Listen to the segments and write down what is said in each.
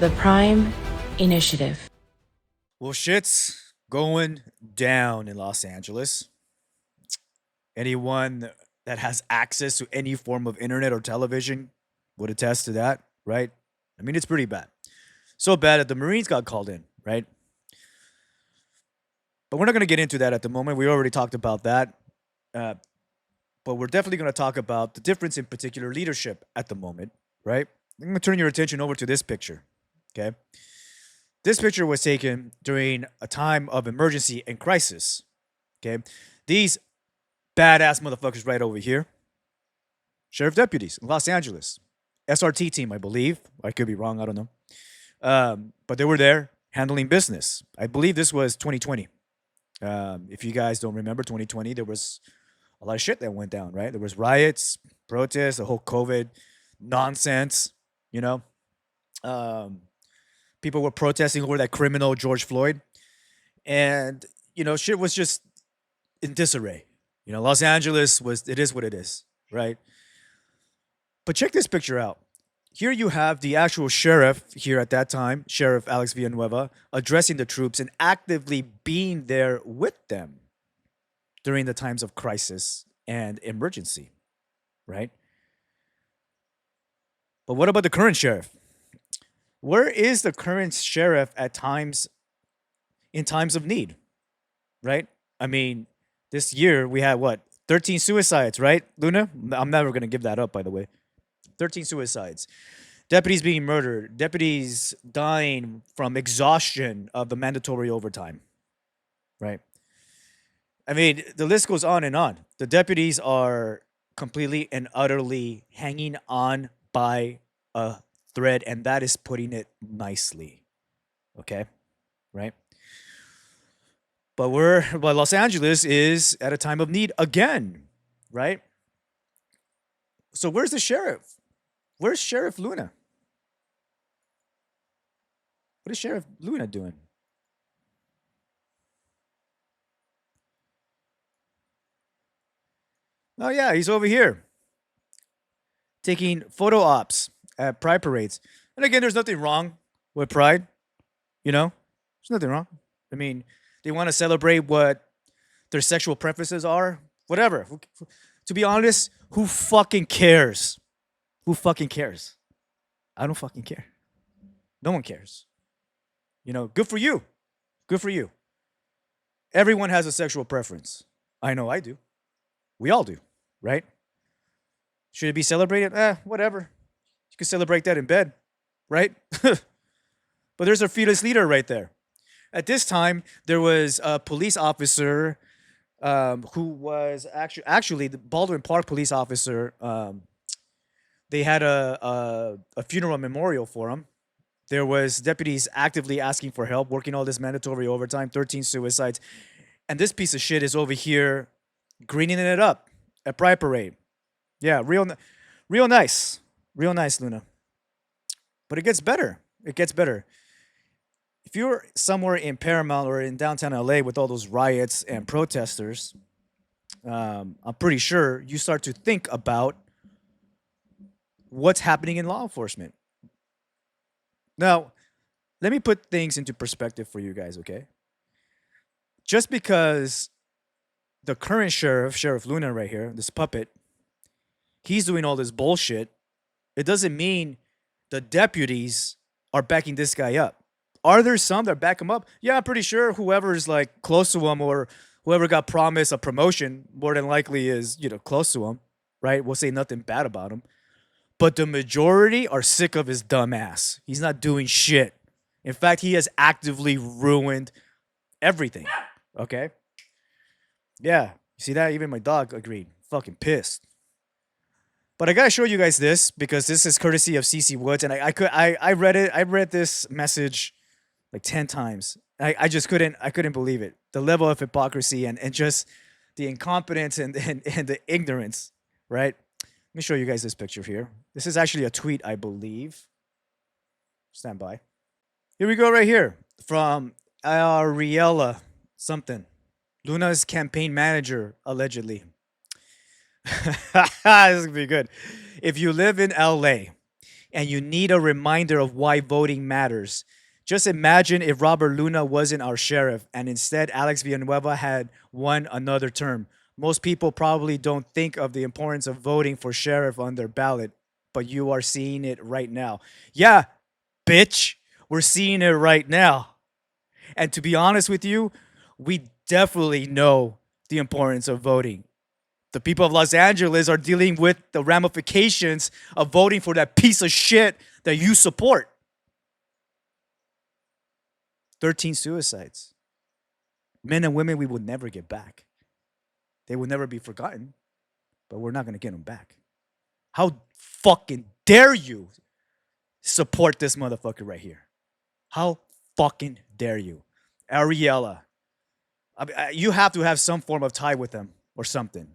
The Prime Initiative. Well, shit's going down in Los Angeles. Anyone that has access to any form of internet or television would attest to that, right? I mean, it's pretty bad. So bad that the Marines got called in, right? But we're not going to get into that at the moment. We already talked about that. Uh, but we're definitely going to talk about the difference in particular leadership at the moment, right? I'm going to turn your attention over to this picture, okay? This picture was taken during a time of emergency and crisis, okay? These badass motherfuckers right over here, sheriff deputies in Los Angeles, SRT team, I believe. I could be wrong, I don't know. But they were there handling business. I believe this was 2020. If you guys don't remember 2020, there was a lot of shit that went down, right? There was riots, protests, the whole COVID nonsense, you know. Um, People were protesting over that criminal George Floyd, and shit was just in disarray. Los Angeles was it is what it is, right? But check this picture out. Here you have the actual sheriff here at that time, Sheriff Alex Villanueva, addressing the troops and actively being there with them during the times of crisis and emergency, right? But what about the current sheriff? Where is the current sheriff at times in times of need, right? I mean, this year we had what? 13 suicides, right, Luna? I'm never going to give that up, by the way. 13 suicides. Deputies being murdered, deputies dying from exhaustion of the mandatory overtime, right? I mean, the list goes on and on. The deputies are completely and utterly hanging on by a thread, and that is putting it nicely. Okay, right? But Los Angeles is at a time of need again, right? So where's the sheriff? Where's Sheriff Luna? What is Sheriff Luna doing? Oh yeah, he's over here taking photo ops at pride parades. And again, there's nothing wrong with pride, you know? There's nothing wrong. I mean, they want to celebrate what their sexual preferences are, whatever. To be honest, who fucking cares? Who fucking cares? I don't fucking care. No one cares. Good for you. Good for you. Everyone has a sexual preference. I know I do. We all do, right? Should it be celebrated? Whatever. You can celebrate that in bed, right? But there's our fearless leader right there. At this time, there was a police officer who was actually the Baldwin Park police officer. They had a funeral memorial for him. There was deputies actively asking for help, working all this mandatory overtime, 13 suicides, and this piece of shit is over here greening it up at Pride Parade. Yeah, real nice, real nice, Luna. But it gets better. It gets better. If you're somewhere in Paramount or in downtown LA with all those riots and protesters, I'm pretty sure you start to think about what's happening in law enforcement. Now, let me put things into perspective for you guys, okay? Just because the current sheriff, Sheriff Luna, right here, this puppet, he's doing all this bullshit, it doesn't mean the deputies are backing this guy up. Are there some that back him up? Yeah, I'm pretty sure whoever's like close to him or whoever got promised a promotion more than likely is, close to him, right? We'll say nothing bad about him. But the majority are sick of his dumb ass. He's not doing shit. In fact, he has actively ruined everything. Okay? Yeah. You see that? Even my dog agreed. Fucking pissed. But I gotta show you guys this because this is courtesy of CC Woods, and I read it. I read this message like 10 times. I just couldn't believe it. The level of hypocrisy and just the incompetence and the ignorance, right? Let me show you guys this picture here. This is actually a tweet, I believe. Stand by. Here we go, right here from Ariella something. Luna's campaign manager, allegedly. This is gonna be good. If you live in LA, and you need a reminder of why voting matters. Just imagine if Robert Luna wasn't our sheriff and instead Alex Villanueva had won another term. Most people probably don't think of the importance of voting for sheriff on their ballot, but you are seeing it right now. Yeah, bitch, we're seeing it right now. And to be honest with you, we definitely know the importance of voting. The people of Los Angeles are dealing with the ramifications of voting for that piece of shit that you support. 13 suicides. Men and women we will never get back. They will never be forgotten, but we're not going to get them back. How fucking dare you support this motherfucker right here? How fucking dare you? Ariella, you have to have some form of tie with them or something.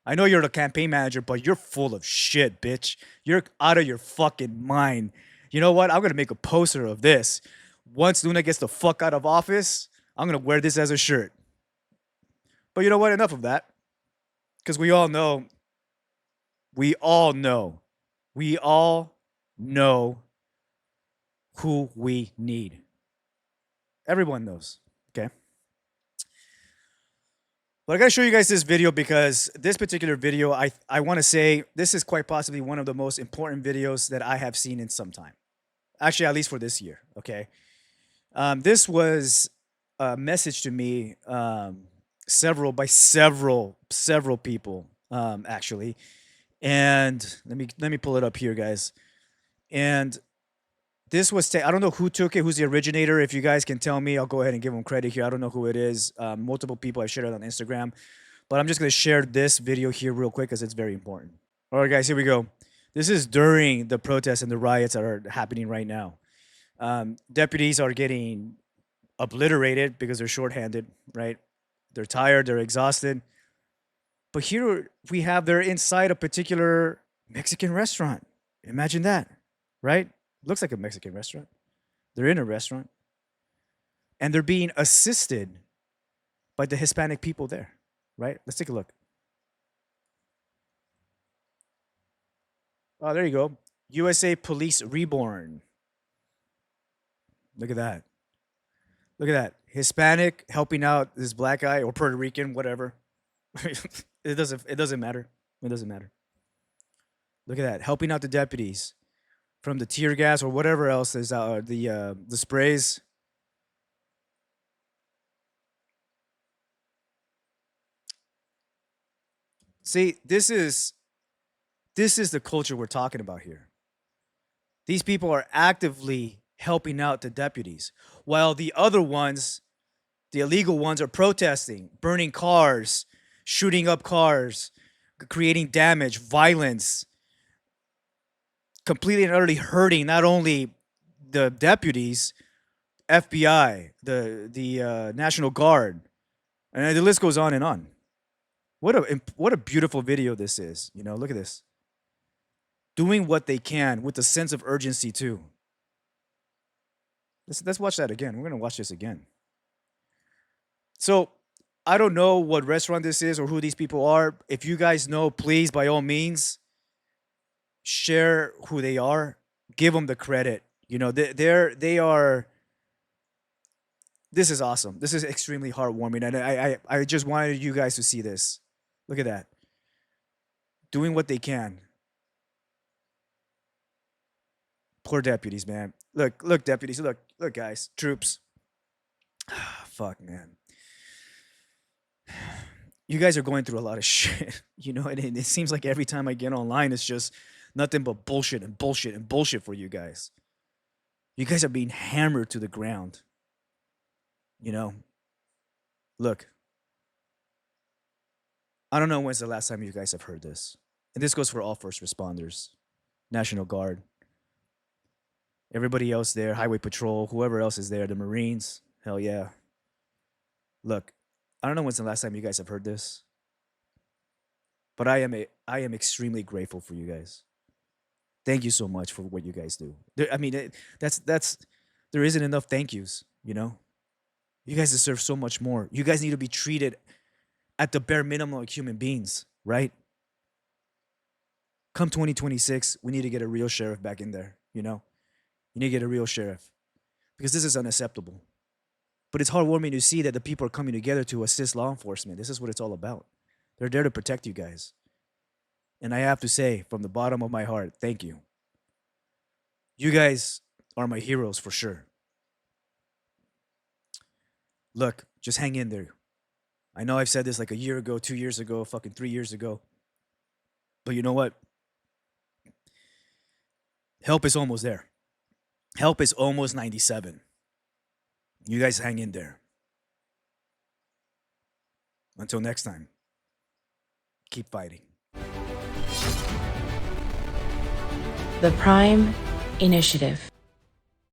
I know you're the campaign manager, but you're full of shit, bitch. You're out of your fucking mind. You know what? I'm gonna make a poster of this. Once Luna gets the fuck out of office, I'm gonna wear this as a shirt. But you know what? Enough of that. Because we all know, we all know, we all know who we need. Everyone knows. Okay. But I gotta show you guys this video because this particular video, I want to say this is quite possibly one of the most important videos that I have seen in some time. Actually, at least for this year. Okay. This was a message to me several people actually, and let me pull it up here, guys. And this was I don't know who took it, who's the originator. If you guys can tell me, I'll go ahead and give them credit here. I don't know who it is. Multiple people have shared it on Instagram, but I'm just gonna share this video here real quick because it's very important. All right, guys, here we go. This is during the protests and the riots that are happening right now. Deputies are getting obliterated because they're shorthanded, right? They're tired, they're exhausted. But here we have they're inside a particular Mexican restaurant. Imagine that, right? Looks like a Mexican restaurant. They're in a restaurant and they're being assisted by the Hispanic people there, right? Let's take a look. Oh, there you go. USA Police Reborn. Look at that. Look at that. Hispanic helping out this black guy or Puerto Rican, whatever. it doesn't matter. It doesn't matter. Look at that. Helping out the deputies from the tear gas or whatever else is the sprays. See, this is the culture we're talking about here. These people are actively helping out the deputies, while the other ones, the illegal ones, are protesting, burning cars, shooting up cars, creating damage, violence, completely and utterly hurting not only the deputies, FBI, the National Guard, and the list goes on and on. What a beautiful video this is. You know, look at this. Doing what they can with a sense of urgency too. Let's watch that again. We're gonna watch this again. So I don't know what restaurant this is or who these people are. If you guys know, please by all means share who they are. Give them the credit. You know, they are. This is awesome. This is extremely heartwarming, and I just wanted you guys to see this. Look at that. Doing what they can. Poor deputies, man. Look, deputies. Look, guys, troops. Fuck, man. You guys are going through a lot of shit, you know, and it seems like every time I get online, it's just nothing but bullshit and bullshit and bullshit for you guys. You guys are being hammered to the ground. You know, look, I don't know when's the last time you guys have heard this. And this goes for all first responders, National Guard, everybody else there, Highway Patrol, whoever else is there, the Marines. Hell yeah. Look, I don't know when's the last time you guys have heard this, but I am extremely grateful for you guys. Thank you so much for what you guys do. I mean, that's there isn't enough thank yous. You know, you guys deserve so much more. You guys need to be treated at the bare minimum like human beings, right? Come 2026, we need to get a real sheriff back in there. You know, you need to get a real sheriff because this is unacceptable. But it's heartwarming to see that the people are coming together to assist law enforcement. This is what it's all about. They're there to protect you guys. And I have to say, from the bottom of my heart, thank you. You guys are my heroes for sure. Look, just hang in there. I know I've said this like a year ago, 2 years ago, fucking 3 years ago. But you know what? Help is almost there. Help is almost 97. You guys hang in there. Until next time, keep fighting. The Prime Initiative.